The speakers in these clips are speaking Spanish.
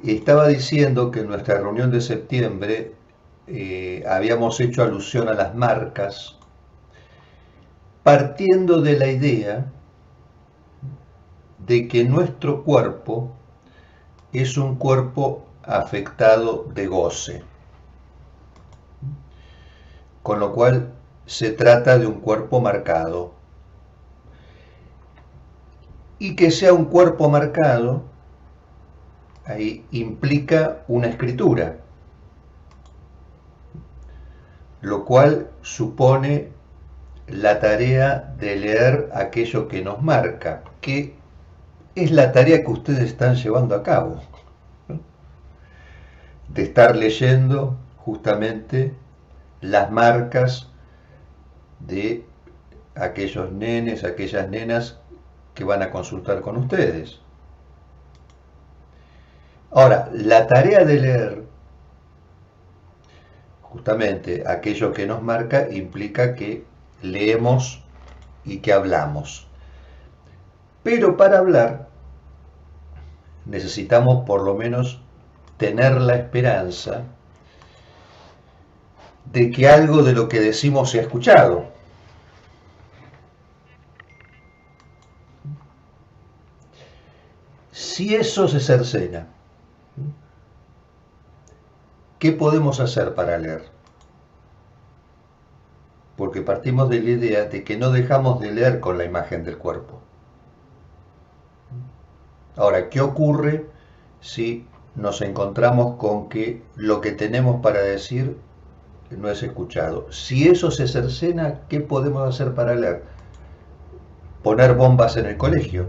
Estaba diciendo que en nuestra reunión de septiembre habíamos hecho alusión a las marcas, partiendo de la idea de que nuestro cuerpo es un cuerpo afectado de goce, con lo cual se trata de un cuerpo marcado. Y que sea un cuerpo marcado, ahí implica una escritura, lo cual supone la tarea de leer aquello que nos marca, que es la tarea que ustedes están llevando a cabo, ¿no? De estar leyendo justamente las marcas de aquellos nenes, aquellas nenas que van a consultar con ustedes. Ahora, la tarea de leer justamente aquello que nos marca implica que leemos y que hablamos. Pero para hablar necesitamos por lo menos tener la esperanza de que algo de lo que decimos se ha escuchado. Si eso se cercena, ¿qué podemos hacer para leer? Porque partimos de la idea de que no dejamos de leer con la imagen del cuerpo. Ahora, ¿qué ocurre si nos encontramos con que lo que tenemos para decir no es escuchado? Si eso se cercena, ¿qué podemos hacer para leer? Poner bombas en el colegio.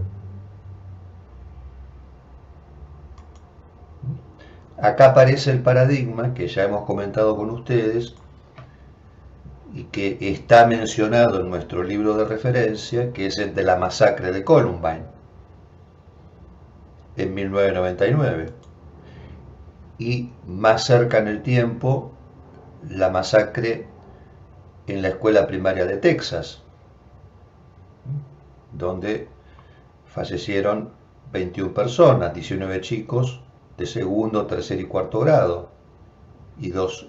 Acá aparece el paradigma que ya hemos comentado con ustedes y que está mencionado en nuestro libro de referencia, que es el de la masacre de Columbine en 1999. Y más cerca en el tiempo, la masacre en la escuela primaria de Texas, donde fallecieron 21 personas, 19 chicos de segundo, tercer y cuarto grado y dos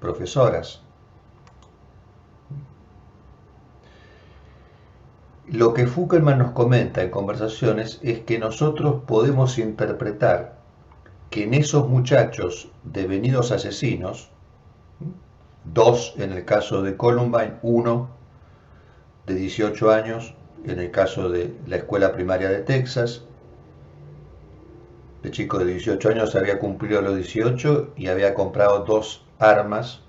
profesoras. Lo que Fukelman nos comenta en conversaciones es que nosotros podemos interpretar que en esos muchachos devenidos asesinos, dos en el caso de Columbine, uno de 18 años en el caso de la escuela primaria de Texas, el chico de 18 años había cumplido los 18 y había comprado dos armas,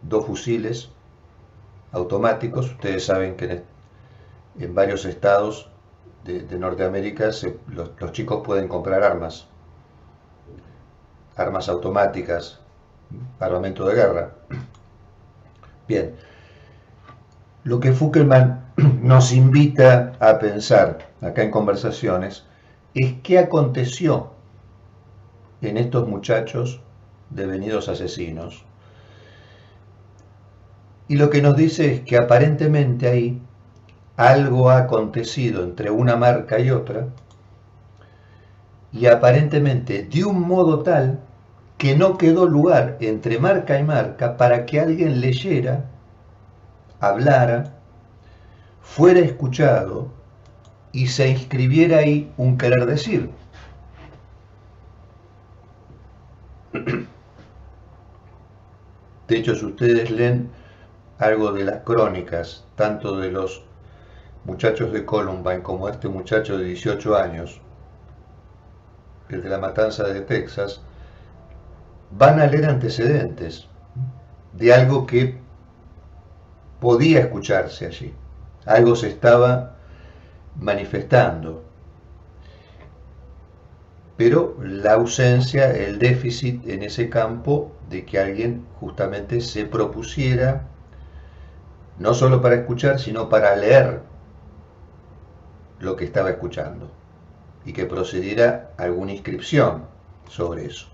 dos fusiles automáticos. Ustedes saben que en varios estados de Norteamérica los chicos pueden comprar armas, armas automáticas, armamento de guerra. Bien, lo que Fukelman nos invita a pensar acá en conversaciones es qué aconteció en estos muchachos devenidos asesinos. Y lo que nos dice es que aparentemente ahí algo ha acontecido entre una marca y otra, y aparentemente de un modo tal que no quedó lugar entre marca y marca para que alguien leyera, hablara, fuera escuchado y se inscribiera ahí un querer decir. De hecho, si ustedes leen algo de las crónicas, tanto de los muchachos de Columbine como este muchacho de 18 años, el de la matanza de Texas, van a leer antecedentes de algo que podía escucharse allí. Algo se estaba manifestando, pero la ausencia, el déficit en ese campo de que alguien justamente se propusiera no solo para escuchar, sino para leer lo que estaba escuchando y que procediera a alguna inscripción sobre eso.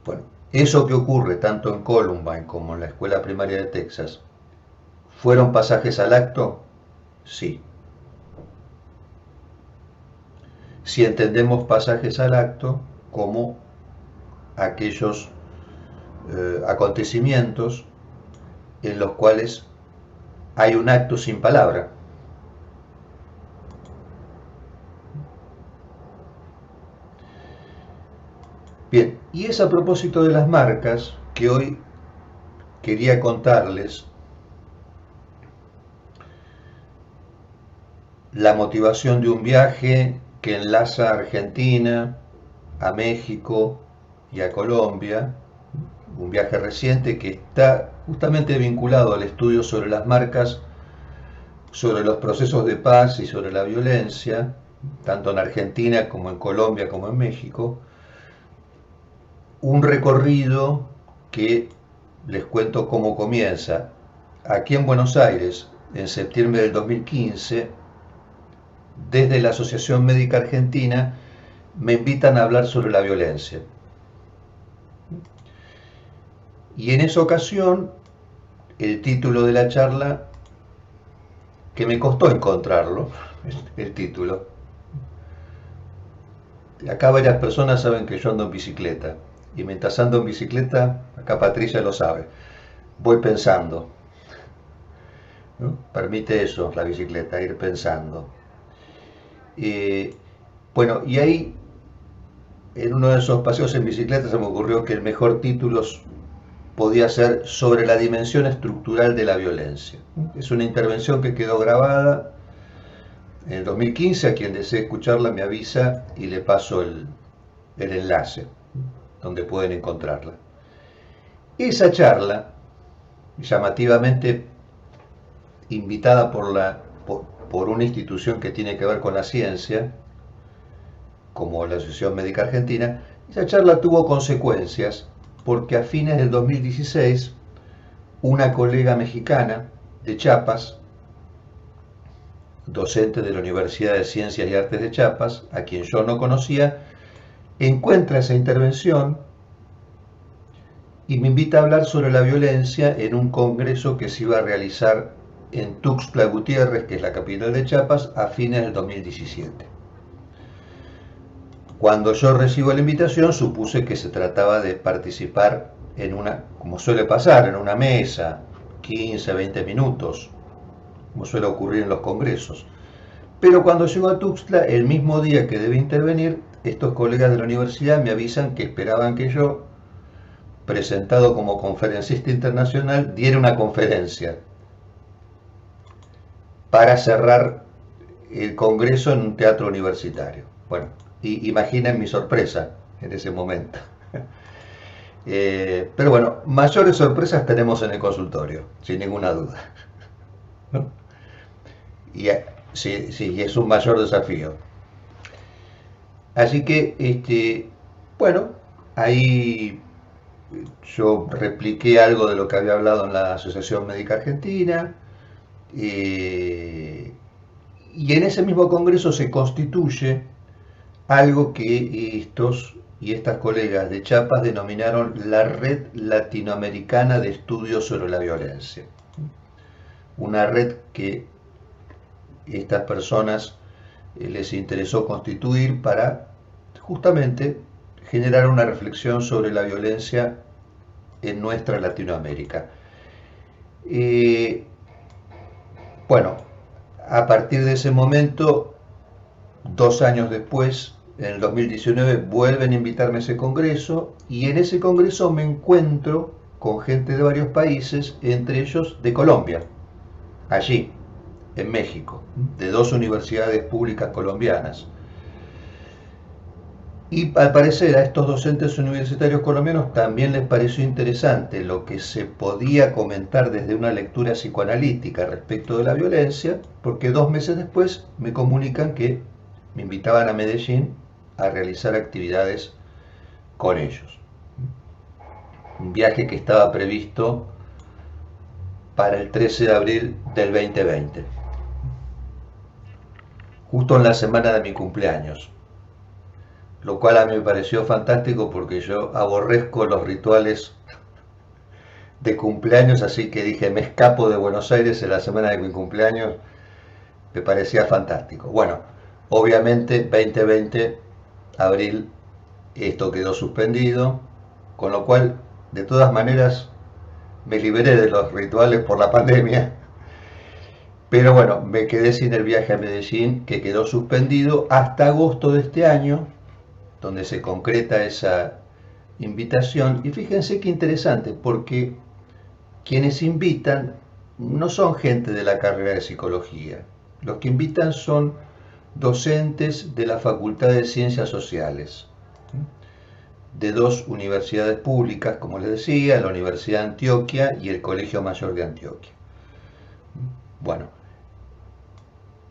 Bueno, eso que ocurre tanto en Columbine como en la escuela primaria de Texas, ¿fueron pasajes al acto? Sí. si entendemos pasajes al acto como aquellos acontecimientos en los cuales hay un acto sin palabra. Bien, y es a propósito de las marcas que hoy quería contarles la motivación de un viaje que enlaza a Argentina, a México y a Colombia, un viaje reciente que está justamente vinculado al estudio sobre las marcas, sobre los procesos de paz y sobre la violencia, tanto en Argentina como en Colombia como en México, un recorrido que les cuento cómo comienza. Aquí en Buenos Aires, en septiembre del 2015, desde la Asociación Médica Argentina, me invitan a hablar sobre la violencia. Y en esa ocasión, el título de la charla, que me costó encontrarlo, el título. Acá varias personas saben que yo ando en bicicleta. Y mientras ando en bicicleta, acá Patricia lo sabe, voy pensando, ¿no? Permite eso, la bicicleta, ir pensando. Eh, bueno, y ahí, en uno de esos paseos en bicicleta, se me ocurrió que el mejor título podía ser sobre la dimensión estructural de la violencia. Es una intervención que quedó grabada en el 2015, a quien desee escucharla me avisa y le paso el enlace donde pueden encontrarla. Esa charla, llamativamente invitada por una institución que tiene que ver con la ciencia, como la Asociación Médica Argentina, esa charla tuvo consecuencias porque a fines del 2016 una colega mexicana de Chiapas, docente de la Universidad de Ciencias y Artes de Chiapas, a quien yo no conocía, encuentra esa intervención y me invita a hablar sobre la violencia en un congreso que se iba a realizar en Tuxtla Gutiérrez, que es la capital de Chiapas, a fines del 2017. Cuando yo recibo la invitación, supuse que se trataba de participar en una, como suele pasar, en una mesa, 15, 20 minutos, como suele ocurrir en los congresos. Pero cuando llego a Tuxtla, el mismo día que debe intervenir, estos colegas de la universidad me avisan que esperaban que yo, presentado como conferencista internacional, diera una conferencia para cerrar el congreso en un teatro universitario. Bueno, imaginen mi sorpresa en ese momento. Pero bueno, mayores sorpresas tenemos en el consultorio, sin ninguna duda. ¿No? Y sí, sí, es un mayor desafío. Así que, bueno, ahí yo repliqué algo de lo que había hablado en la Asociación Médica Argentina, y en ese mismo congreso se constituye algo que estos y estas colegas de Chiapas denominaron la Red Latinoamericana de Estudios sobre la Violencia. Una red que estas personas les interesó constituir para justamente generar una reflexión sobre la violencia en nuestra Latinoamérica. Bueno, a partir de ese momento, 2 años después, en el 2019, vuelven a invitarme a ese congreso y en ese congreso me encuentro con gente de varios países, entre ellos de Colombia, allí, en México, de 2 universidades públicas colombianas. Y al parecer a estos docentes universitarios colombianos también les pareció interesante lo que se podía comentar desde una lectura psicoanalítica respecto de la violencia, porque 2 meses después me comunican que me invitaban a Medellín a realizar actividades con ellos. Un viaje que estaba previsto para el 13 de abril del 2020, justo en la semana de mi cumpleaños. Lo cual a mí me pareció fantástico porque yo aborrezco los rituales de cumpleaños, así que dije, me escapo de Buenos Aires en la semana de mi cumpleaños, me parecía fantástico. Bueno, Obviamente 2020, abril, esto quedó suspendido, con lo cual, de todas maneras, me liberé de los rituales por la pandemia. Pero bueno, me quedé sin el viaje a Medellín, que quedó suspendido hasta agosto de este año, donde se concreta esa invitación. Y fíjense qué interesante, porque quienes invitan no son gente de la carrera de psicología. Los que invitan son docentes de la Facultad de Ciencias Sociales, de dos universidades públicas, como les decía, la Universidad de Antioquia y el Colegio Mayor de Antioquia. Bueno,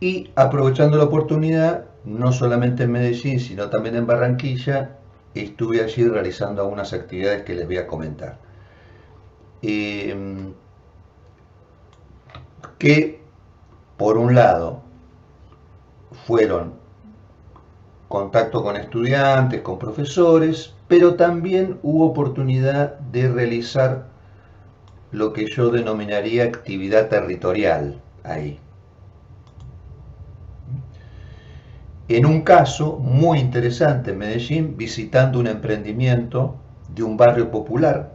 y aprovechando la oportunidad, no solamente en Medellín, sino también en Barranquilla, estuve allí realizando algunas actividades que les voy a comentar. Que, por un lado, fueron contacto con estudiantes, con profesores, pero también hubo oportunidad de realizar lo que yo denominaría actividad territorial ahí. En un caso muy interesante en Medellín, visitando un emprendimiento de un barrio popular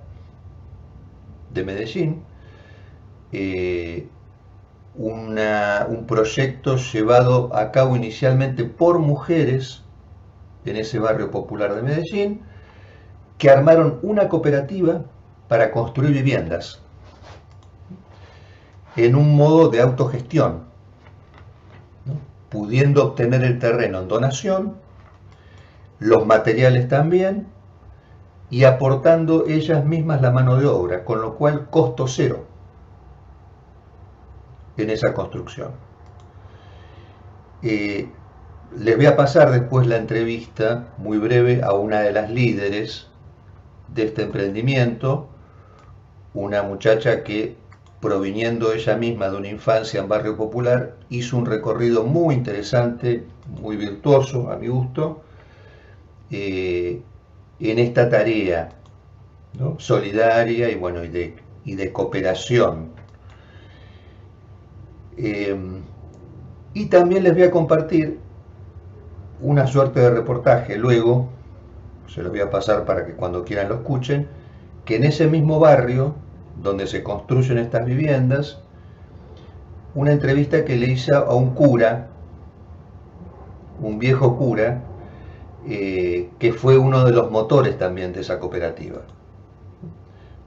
de Medellín, un proyecto llevado a cabo inicialmente por mujeres en ese barrio popular de Medellín, que armaron una cooperativa para construir viviendas en un modo de autogestión, ¿no? Pudiendo obtener el terreno en donación, los materiales también, y aportando ellas mismas la mano de obra, con lo cual costo cero en esa construcción. Les voy a pasar después la entrevista muy breve a una de las líderes de este emprendimiento, una muchacha que, proviniendo ella misma de una infancia en barrio popular, hizo un recorrido muy interesante, muy virtuoso a mi gusto, en esta tarea, ¿no?, solidaria y, bueno, y de cooperación. Y también les voy a compartir una suerte de reportaje, luego se los voy a pasar para que cuando quieran lo escuchen, que en ese mismo barrio donde se construyen estas viviendas, una entrevista que le hice a un cura, un viejo cura, que fue uno de los motores también de esa cooperativa.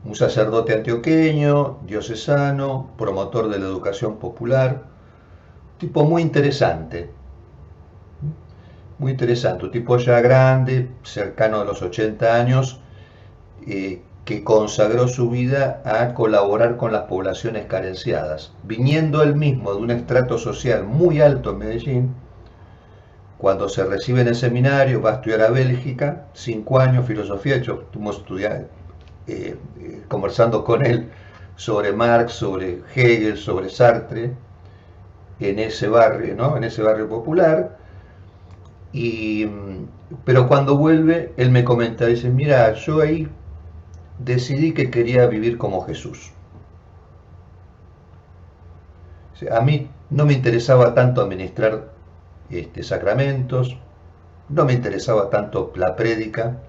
Un sacerdote antioqueño, diocesano, promotor de la educación popular, tipo muy interesante, un tipo ya grande, cercano a los 80 años, que consagró su vida a colaborar con las poblaciones carenciadas, viniendo él mismo de un estrato social muy alto en Medellín. Cuando se recibe en el seminario, va a estudiar a Bélgica, 5 años, filosofía. Yo estuvimos conversando con él sobre Marx, sobre Hegel, sobre Sartre, en ese barrio, ¿no?, en ese barrio popular. Pero cuando vuelve, él me comenta, dice, mira, yo ahí decidí que quería vivir como Jesús. O sea, a mí no me interesaba tanto administrar sacramentos, no me interesaba tanto la prédica,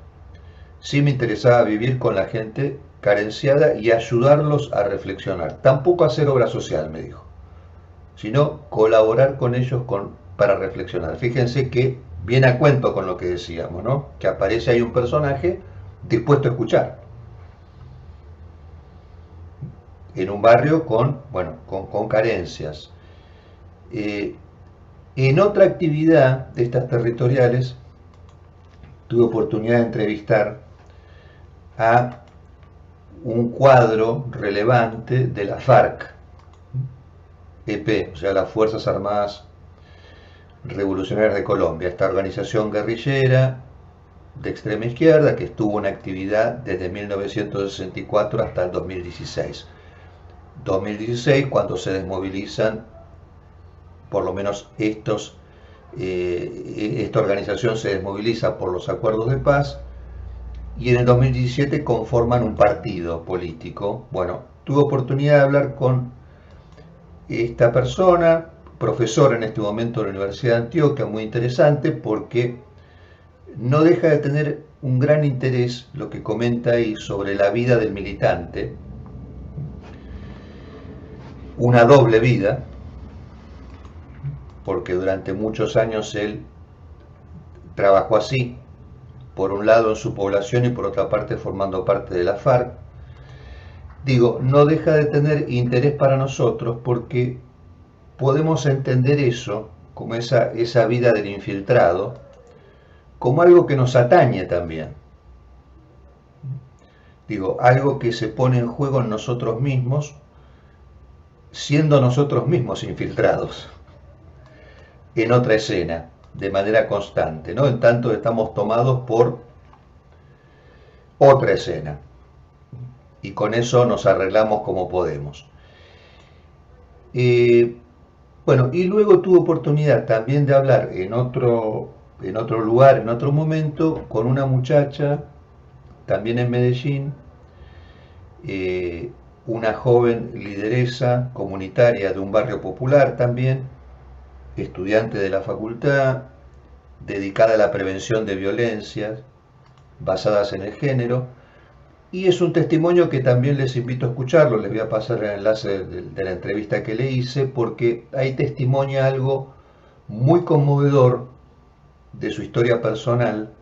sí me interesaba vivir con la gente carenciada y ayudarlos a reflexionar. Tampoco hacer obra social, me dijo, sino colaborar con ellos para reflexionar. Fíjense que viene a cuento con lo que decíamos, ¿no?, que aparece ahí un personaje dispuesto a escuchar en un barrio con carencias. En otra actividad de estas territoriales, tuve oportunidad de entrevistar a un cuadro relevante de la FARC, EP, o sea, las Fuerzas Armadas Revolucionarias de Colombia, esta organización guerrillera de extrema izquierda que estuvo en actividad desde 1964 hasta el 2016. 2016, cuando se desmovilizan, por lo menos esta organización se desmoviliza por los acuerdos de paz, y en el 2017 conforman un partido político. Bueno, tuve oportunidad de hablar con esta persona, profesor en este momento de la Universidad de Antioquia, muy interesante porque no deja de tener un gran interés lo que comenta ahí sobre la vida del militante, una doble vida, porque durante muchos años él trabajó así, por un lado en su población y por otra parte formando parte de la FARC. Digo, no deja de tener interés para nosotros porque podemos entender eso, como esa vida del infiltrado, como algo que nos atañe también. Digo, algo que se pone en juego en nosotros mismos, siendo nosotros mismos infiltrados en otra escena, de manera constante, ¿no? En tanto estamos tomados por otra escena, y con eso nos arreglamos como podemos. Bueno, y luego tuve oportunidad también de hablar en otro lugar, en otro momento, con una muchacha, también en Medellín, una joven lideresa comunitaria de un barrio popular también, estudiante de la facultad, dedicada a la prevención de violencias basadas en el género, y es un testimonio que también les invito a escucharlo. Les voy a pasar el enlace de la entrevista que le hice, porque ahí testimonia algo muy conmovedor de su historia personal,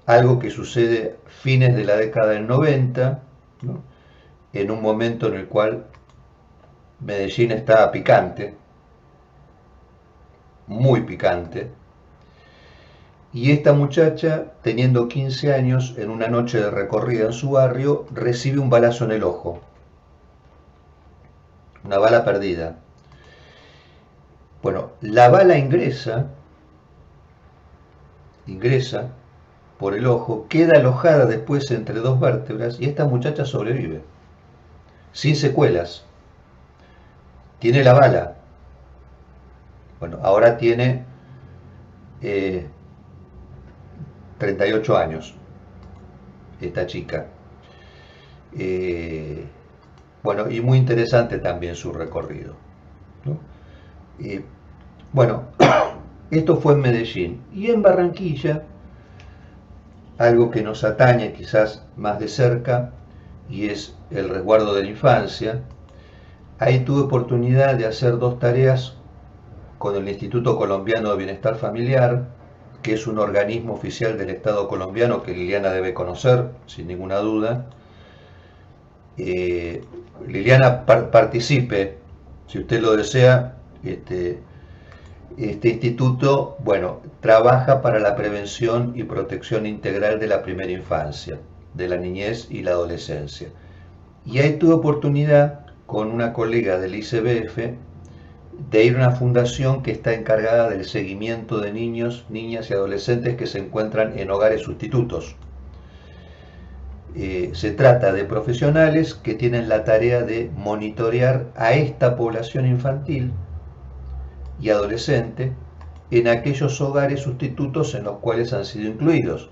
algo que sucede fines de la década del 90, ¿no? En un momento en el cual Medellín estaba picante, muy picante, y esta muchacha, teniendo 15 años, en una noche de recorrida en su barrio, recibe un balazo en el ojo, una bala perdida. Bueno, la bala ingresa por el ojo, queda alojada después entre dos vértebras y esta muchacha sobrevive, sin secuelas. Tiene la bala. Bueno, ahora tiene 38 años, esta chica. Bueno, y muy interesante también su recorrido, ¿no? Bueno, esto fue en Medellín. Y en Barranquilla, algo que nos atañe quizás más de cerca, y es el resguardo de la infancia. Ahí tuve oportunidad de hacer dos tareas con el Instituto Colombiano de Bienestar Familiar, que es un organismo oficial del Estado colombiano que Liliana debe conocer, sin ninguna duda. Liliana, participe, si usted lo desea. Este instituto, bueno, trabaja para la prevención y protección integral de la primera infancia, de la niñez y la adolescencia. Y ahí tuve oportunidad, con una colega del ICBF, de ir a una fundación que está encargada del seguimiento de niños, niñas y adolescentes que se encuentran en hogares sustitutos. Se trata de profesionales que tienen la tarea de monitorear a esta población infantil y adolescente en aquellos hogares sustitutos en los cuales han sido incluidos.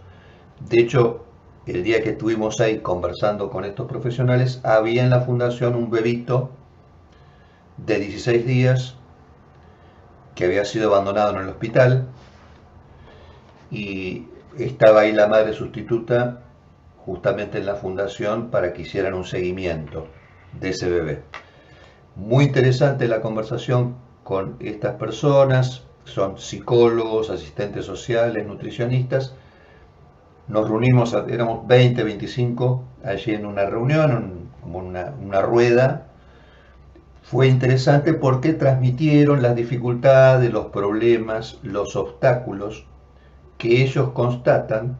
De hecho, el día que estuvimos ahí conversando con estos profesionales, había en la fundación un bebito de 16 días que había sido abandonado en el hospital, y estaba ahí la madre sustituta justamente en la fundación para que hicieran un seguimiento de ese bebé. Muy interesante la conversación con estas personas, son psicólogos, asistentes sociales, nutricionistas. Nos reunimos, éramos 20, 25 allí en una reunión, como una rueda. Fue interesante porque transmitieron las dificultades, los problemas, los obstáculos que ellos constatan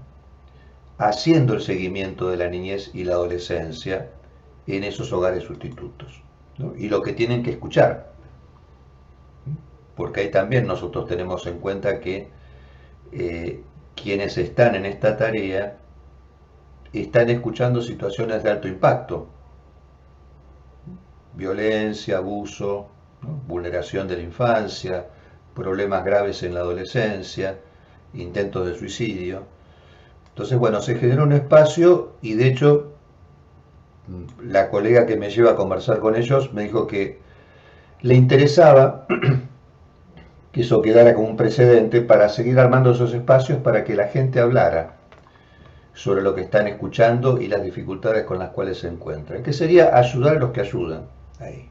haciendo el seguimiento de la niñez y la adolescencia en esos hogares sustitutos, ¿no? Y lo que tienen que escuchar, porque ahí también nosotros tenemos en cuenta que quienes están en esta tarea están escuchando situaciones de alto impacto, violencia, abuso, ¿no? Vulneración de la infancia, problemas graves en la adolescencia, intentos de suicidio. Entonces, bueno, se generó un espacio, y de hecho la colega que me lleva a conversar con ellos me dijo que le interesaba que eso quedara como un precedente para seguir armando esos espacios para que la gente hablara sobre lo que están escuchando y las dificultades con las cuales se encuentran, que sería ayudar a los que ayudan ahí.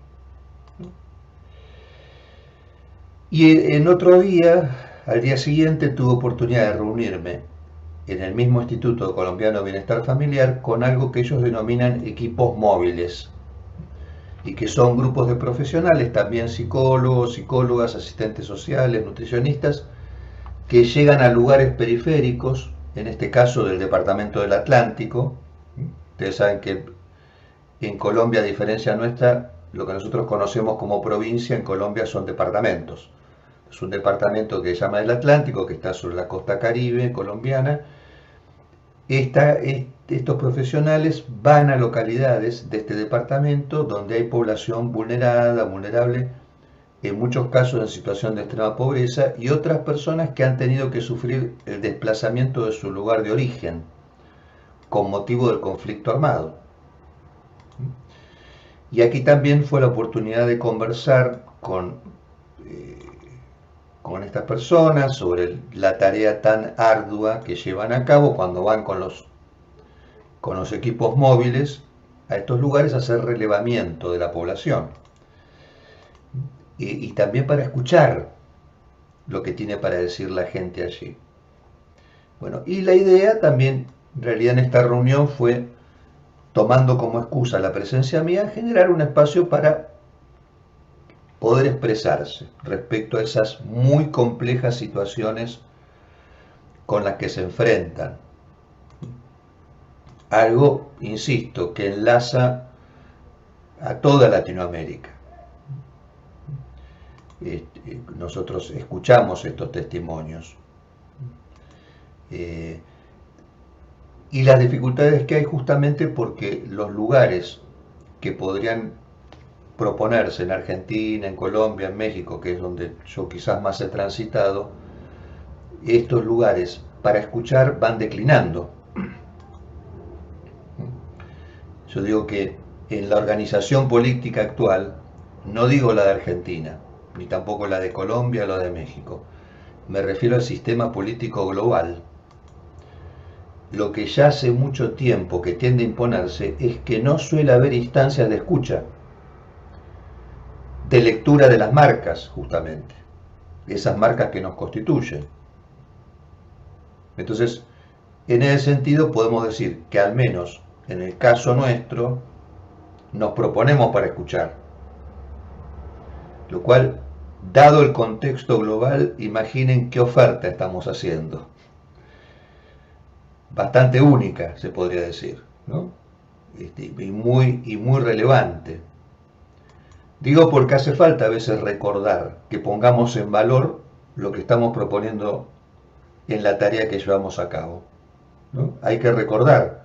Y en otro día, al día siguiente, tuve oportunidad de reunirme en el mismo Instituto Colombiano de Bienestar Familiar con algo que ellos denominan equipos móviles, y que son grupos de profesionales, también psicólogos, psicólogas, asistentes sociales, nutricionistas, que llegan a lugares periféricos, en este caso del Departamento del Atlántico. Ustedes saben que en Colombia, a diferencia nuestra, lo que nosotros conocemos como provincia, en Colombia son departamentos. Es un departamento que se llama el Atlántico, que está sobre la costa caribe colombiana. Estos profesionales van a localidades de este departamento donde hay población vulnerada, vulnerable, en muchos casos en situación de extrema pobreza, y otras personas que han tenido que sufrir el desplazamiento de su lugar de origen con motivo del conflicto armado. Y aquí también fue la oportunidad de conversar con estas personas sobre la tarea tan ardua que llevan a cabo cuando van con los equipos móviles a estos lugares a hacer relevamiento de la población. Y también para escuchar lo que tiene para decir la gente allí. Bueno, y la idea también, en realidad en esta reunión fue, tomando como excusa la presencia mía, generar un espacio para poder expresarse respecto a esas muy complejas situaciones con las que se enfrentan. Algo, insisto, que enlaza a toda Latinoamérica. Nosotros escuchamos estos testimonios. Y las dificultades que hay justamente porque los lugares que podrían proponerse en Argentina, en Colombia, en México, que es donde yo quizás más he transitado, estos lugares para escuchar van declinando. Yo digo que en la organización política actual, no digo la de Argentina, ni tampoco la de Colombia o la de México, me refiero al sistema político global. Lo que ya hace mucho tiempo que tiende a imponerse es que no suele haber instancias de escucha, de lectura de las marcas, justamente, esas marcas que nos constituyen. Entonces, en ese sentido podemos decir que al menos en el caso nuestro nos proponemos para escuchar, lo cual, dado el contexto global, imaginen qué oferta estamos haciendo. Bastante única, se podría decir, ¿no? Y muy relevante. Digo porque hace falta a veces recordar que pongamos en valor lo que estamos proponiendo en la tarea que llevamos a cabo, ¿no? Hay que recordar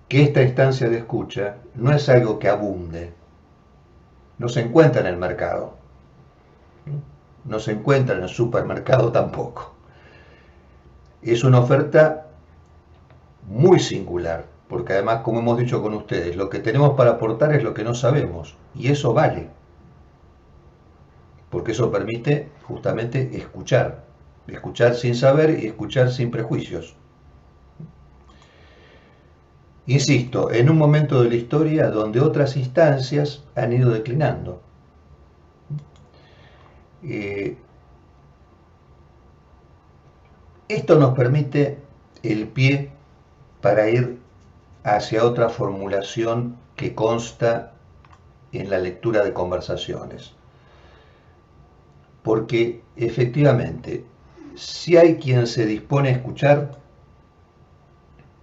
que esta instancia de escucha no es algo que abunde, no se encuentra en el mercado, no se encuentra en el supermercado tampoco. Es una oferta muy singular, porque además, como hemos dicho con ustedes, lo que tenemos para aportar es lo que no sabemos, y eso vale, porque eso permite justamente escuchar sin saber y escuchar sin prejuicios. Insisto, en un momento de la historia donde otras instancias han ido declinando. Esto nos permite el pie para ir hacia otra formulación que consta en la lectura de conversaciones. Porque efectivamente, si hay quien se dispone a escuchar,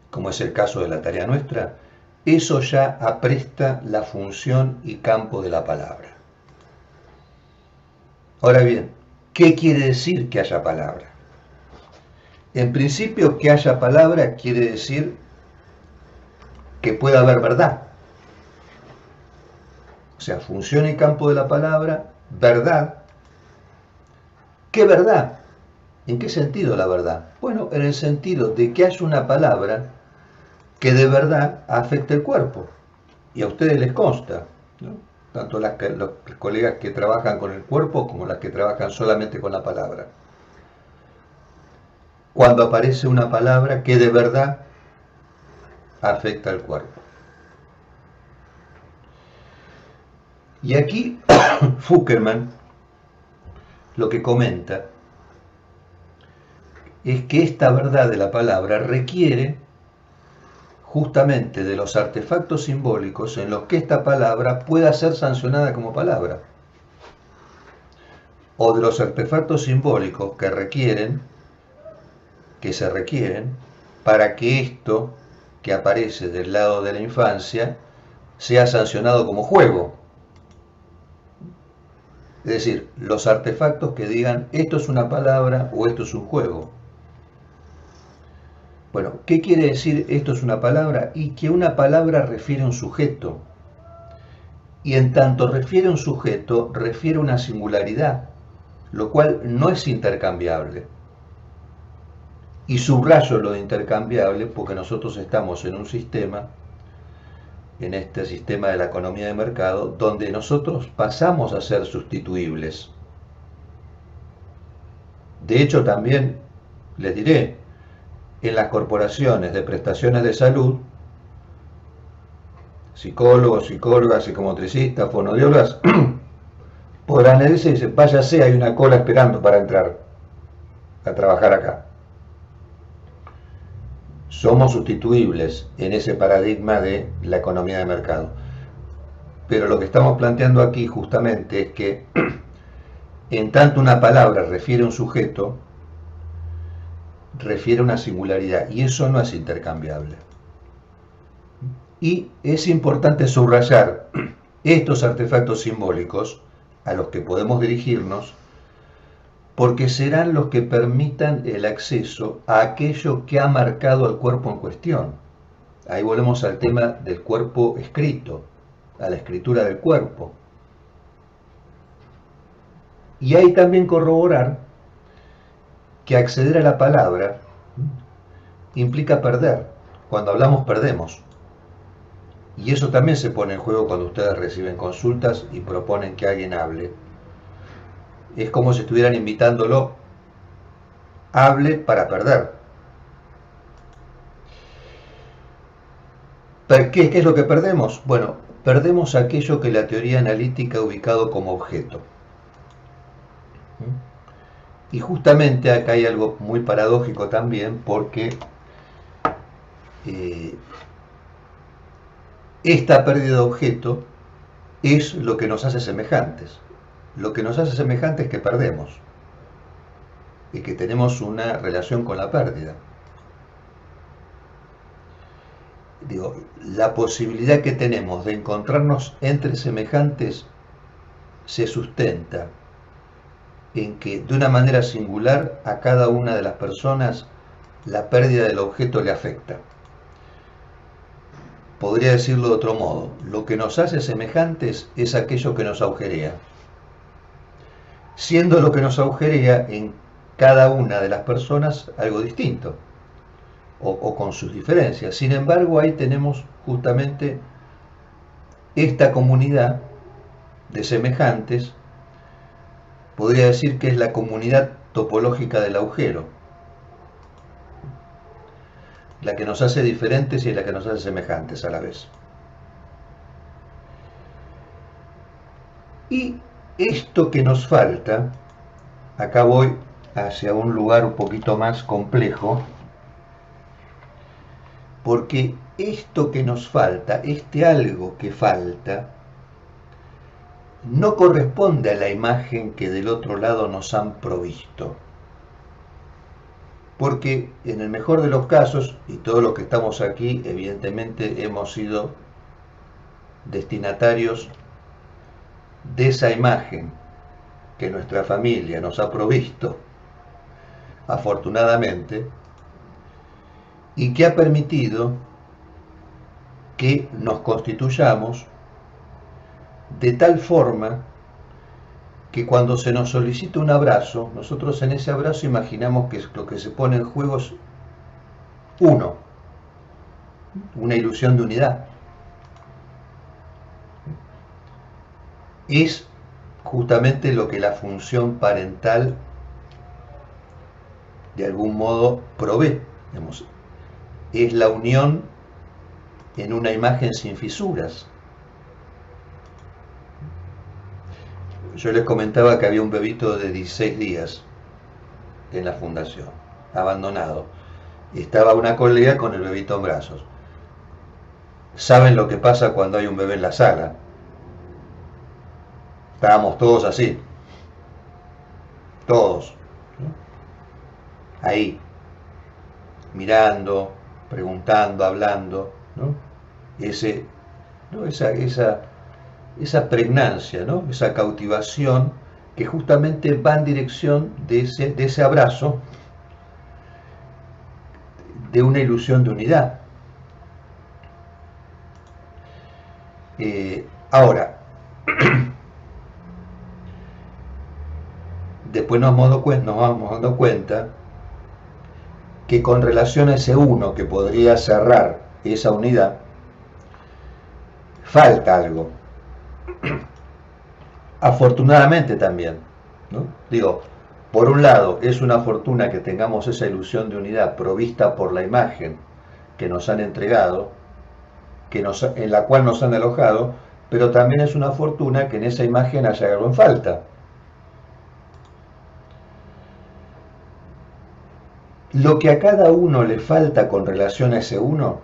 como es el caso de la tarea nuestra, eso ya apresta la función y campo de la palabra. Ahora bien, ¿qué quiere decir que haya palabra? En principio, que haya palabra quiere decir que pueda haber verdad. O sea, función y campo de la palabra, verdad. ¿Qué verdad? ¿En qué sentido la verdad? Bueno, en el sentido de que haya una palabra que de verdad afecte el cuerpo. Y a ustedes les consta, ¿no? tanto los colegas que trabajan con el cuerpo como las que trabajan solamente con la palabra. Cuando aparece una palabra que de verdad afecta al cuerpo. Y aquí Fuckerman lo que comenta es que esta verdad de la palabra requiere justamente de los artefactos simbólicos en los que esta palabra pueda ser sancionada como palabra, o de los artefactos simbólicos que se requieren para que esto que aparece del lado de la infancia sea sancionado como juego. Es decir, los artefactos que digan esto es una palabra o esto es un juego. Bueno, ¿qué quiere decir esto es una palabra? Y que una palabra refiere a un sujeto. Y en tanto refiere a un sujeto, refiere a una singularidad, lo cual no es intercambiable. Y subrayo lo de intercambiable porque nosotros estamos en un sistema, en este sistema de la economía de mercado, donde nosotros pasamos a ser sustituibles. De hecho, también les diré, en las corporaciones de prestaciones de salud, psicólogos, psicólogas, psicomotricistas, fonoaudiólogas, podrán irse y dicen, váyase, hay una cola esperando para entrar a trabajar acá. Somos sustituibles en ese paradigma de la economía de mercado. Pero lo que estamos planteando aquí justamente es que en tanto una palabra refiere a un sujeto, refiere a una singularidad, y eso no es intercambiable. Y es importante subrayar estos artefactos simbólicos a los que podemos dirigirnos, porque serán los que permitan el acceso a aquello que ha marcado al cuerpo en cuestión. Ahí volvemos al tema del cuerpo escrito, a la escritura del cuerpo. Y hay también corroborar que acceder a la palabra implica perder. Cuando hablamos perdemos. Y eso también se pone en juego cuando ustedes reciben consultas y proponen que alguien hable. Es como si estuvieran invitándolo, hable para perder. ¿Qué es lo que perdemos? Bueno, perdemos aquello que la teoría analítica ha ubicado como objeto. Y justamente acá hay algo muy paradójico también, porque esta pérdida de objeto es lo que nos hace semejantes. Lo que nos hace semejantes es que perdemos y que tenemos una relación con la pérdida. Digo, la posibilidad que tenemos de encontrarnos entre semejantes se sustenta en que de una manera singular a cada una de las personas la pérdida del objeto le afecta. Podría decirlo de otro modo, lo que nos hace semejantes es aquello que nos agujerea, siendo lo que nos agujerea en cada una de las personas algo distinto, o con sus diferencias. Sin embargo, ahí tenemos justamente esta comunidad de semejantes, podría decir que es la comunidad topológica del agujero, la que nos hace diferentes y la que nos hace semejantes a la vez. Y esto que nos falta, acá voy hacia un lugar un poquito más complejo, porque esto que nos falta, este algo que falta, no corresponde a la imagen que del otro lado nos han provisto. Porque en el mejor de los casos, y todos los que estamos aquí evidentemente hemos sido destinatarios de esa imagen que nuestra familia nos ha provisto, afortunadamente, y que ha permitido que nos constituyamos de tal forma que cuando se nos solicita un abrazo, nosotros en ese abrazo imaginamos que lo que se pone en juego es uno, una ilusión de unidad. es justamente lo que la función parental de algún modo provee. Digamos, es la unión en una imagen sin fisuras. Yo les comentaba que había un bebito de 16 días en la fundación, abandonado. Estaba una colega con el bebito en brazos. ¿Saben lo que pasa cuando hay un bebé en la sala? Estábamos todos así, todos, ¿no? Ahí, mirando, preguntando, hablando, ¿no? Ese, ¿no? Esa pregnancia, ¿no? Esa cautivación que justamente va en dirección de ese abrazo, de una ilusión de unidad. Ahora, después nos vamos dando cuenta que con relación a ese uno que podría cerrar esa unidad, falta algo. Afortunadamente también, ¿no? Digo, por un lado, es una fortuna que tengamos esa ilusión de unidad provista por la imagen que nos han entregado, en la cual nos han alojado, pero también es una fortuna que en esa imagen haya algo en falta. Lo que a cada uno le falta con relación a ese uno,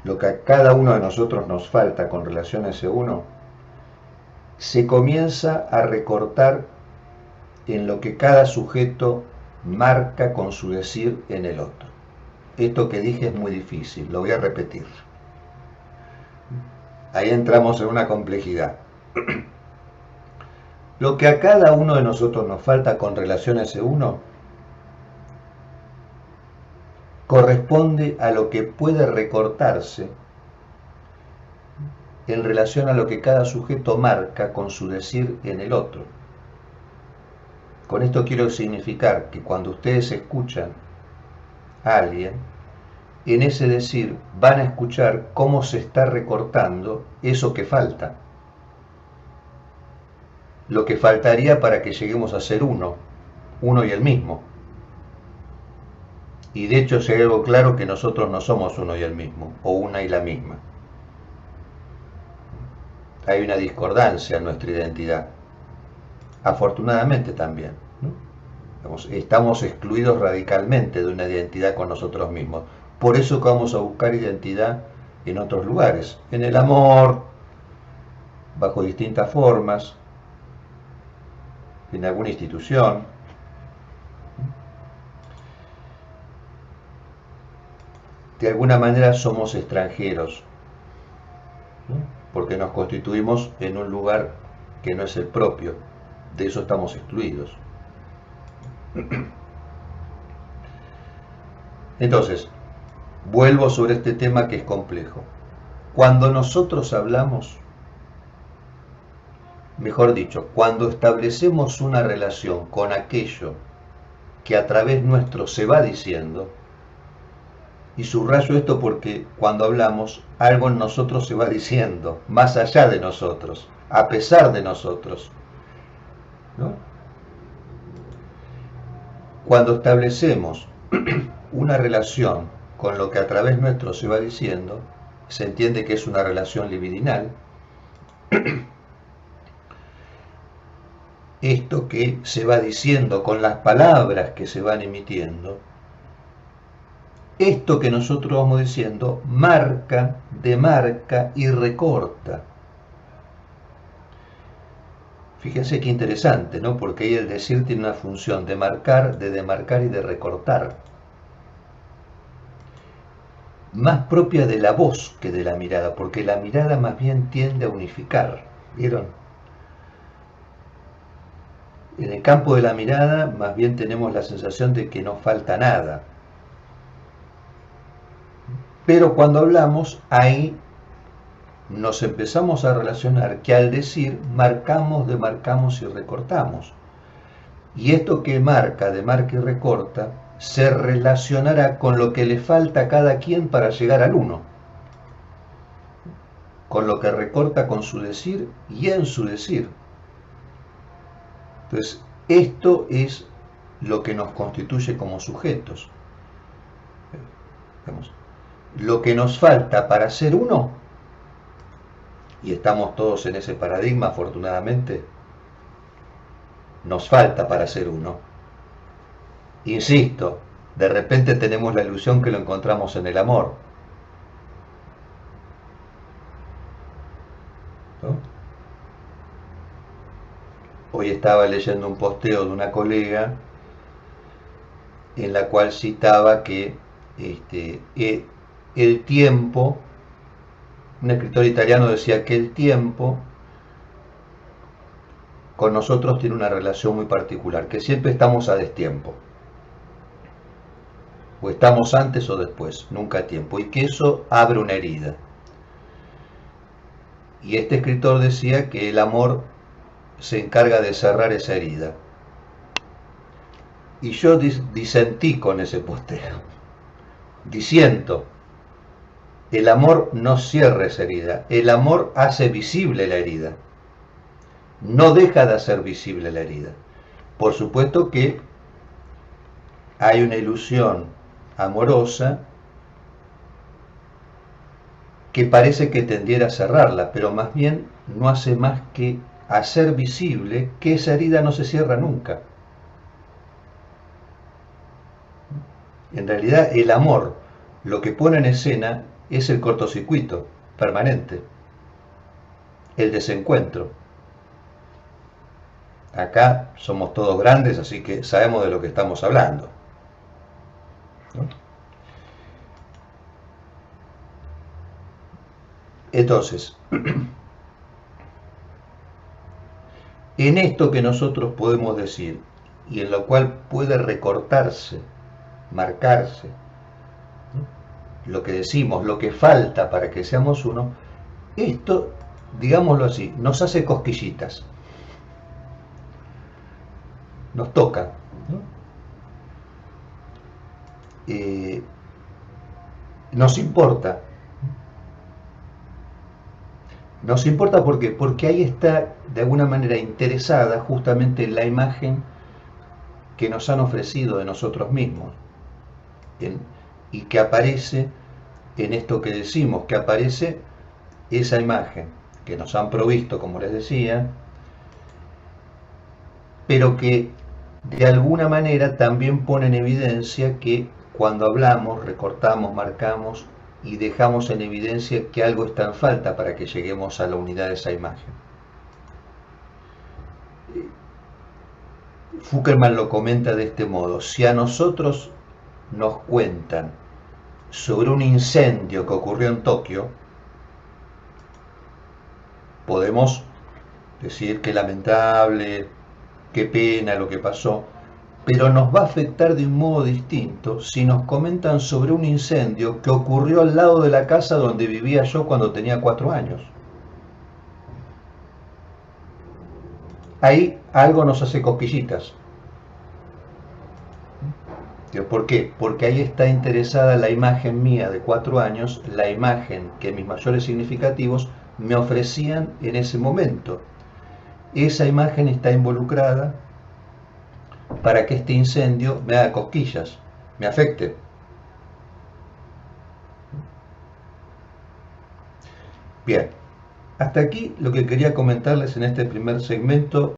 lo que a cada uno de nosotros nos falta con relación a ese uno, se comienza a recortar en lo que cada sujeto marca con su decir en el otro. Esto que dije es muy difícil, lo voy a repetir. Ahí entramos en una complejidad. Lo que a cada uno de nosotros nos falta con relación a ese uno corresponde a lo que puede recortarse en relación a lo que cada sujeto marca con su decir en el otro. Con esto quiero significar que cuando ustedes escuchan a alguien, en ese decir van a escuchar cómo se está recortando eso que falta. Lo que faltaría para que lleguemos a ser uno y el mismo. Y de hecho, si hay algo claro, que nosotros no somos uno y el mismo, o una y la misma. Hay una discordancia en nuestra identidad. Afortunadamente también, ¿no? Estamos excluidos radicalmente de una identidad con nosotros mismos. Por eso que vamos a buscar identidad en otros lugares, en el amor, bajo distintas formas, en alguna institución. De alguna manera somos extranjeros, ¿no? Porque nos constituimos en un lugar que no es el propio. De eso estamos excluidos. Entonces, vuelvo sobre este tema que es complejo. Cuando nosotros hablamos, mejor dicho, cuando establecemos una relación con aquello que a través nuestro se va diciendo, y subrayo esto porque cuando hablamos, algo en nosotros se va diciendo, más allá de nosotros, a pesar de nosotros, ¿no? Cuando establecemos una relación con lo que a través nuestro se va diciendo, se entiende que es una relación libidinal. Esto que se va diciendo con las palabras que se van emitiendo, esto que nosotros vamos diciendo marca, demarca y recorta. Fíjense qué interesante, ¿no? Porque ahí el decir tiene una función de marcar, de demarcar y de recortar. Más propia de la voz que de la mirada, porque la mirada más bien tiende a unificar. ¿Vieron? En el campo de la mirada más bien tenemos la sensación de que no falta nada. Pero cuando hablamos, ahí nos empezamos a relacionar que al decir marcamos, demarcamos y recortamos. Y esto que marca, demarca y recorta se relacionará con lo que le falta a cada quien para llegar al uno. Con lo que recorta con su decir y en su decir. Entonces, esto es lo que nos constituye como sujetos. Digamos, lo que nos falta para ser uno, y estamos todos en ese paradigma afortunadamente, nos falta para ser uno. Insisto, de repente tenemos la ilusión que lo encontramos en el amor, ¿no? Hoy estaba leyendo un posteo de una colega en la cual citaba que el tiempo, un escritor italiano decía que el tiempo con nosotros tiene una relación muy particular, que siempre estamos a destiempo, o estamos antes o después, nunca a tiempo, y que eso abre una herida. Y este escritor decía que el amor se encarga de cerrar esa herida. Y yo disentí con ese posteo, diciendo, el amor no cierra esa herida, el amor hace visible la herida, no deja de hacer visible la herida. Por supuesto que hay una ilusión amorosa que parece que tendiera a cerrarla, pero más bien no hace más que hacer visible que esa herida no se cierra nunca. En realidad el amor lo que pone en escena es el cortocircuito permanente, el desencuentro. Acá somos todos grandes, así que sabemos de lo que estamos hablando, ¿no? Entonces, en esto que nosotros podemos decir, y en lo cual puede recortarse, marcarse, ¿no?, lo que decimos, lo que falta para que seamos uno, esto, digámoslo así, nos hace cosquillitas, nos toca, ¿no? Nos importa. Nos importa porque ahí está de alguna manera interesada justamente la imagen que nos han ofrecido de nosotros mismos y que aparece en esto que decimos, que aparece esa imagen que nos han provisto, como les decía, pero que de alguna manera también pone en evidencia que cuando hablamos, recortamos, marcamos y dejamos en evidencia que algo está en falta para que lleguemos a la unidad de esa imagen. Fuckerman lo comenta de este modo: si a nosotros nos cuentan sobre un incendio que ocurrió en Tokio, podemos decir que lamentable, qué pena lo que pasó, pero nos va a afectar de un modo distinto si nos comentan sobre un incendio que ocurrió al lado de la casa donde vivía yo cuando tenía 4 años. Ahí algo nos hace cosquillitas. ¿Por qué? Porque ahí está interesada la imagen mía de 4 años, la imagen que mis mayores significativos me ofrecían en ese momento. Esa imagen está involucrada para que este incendio me haga cosquillas, me afecte. Bien, hasta aquí lo que quería comentarles en este primer segmento.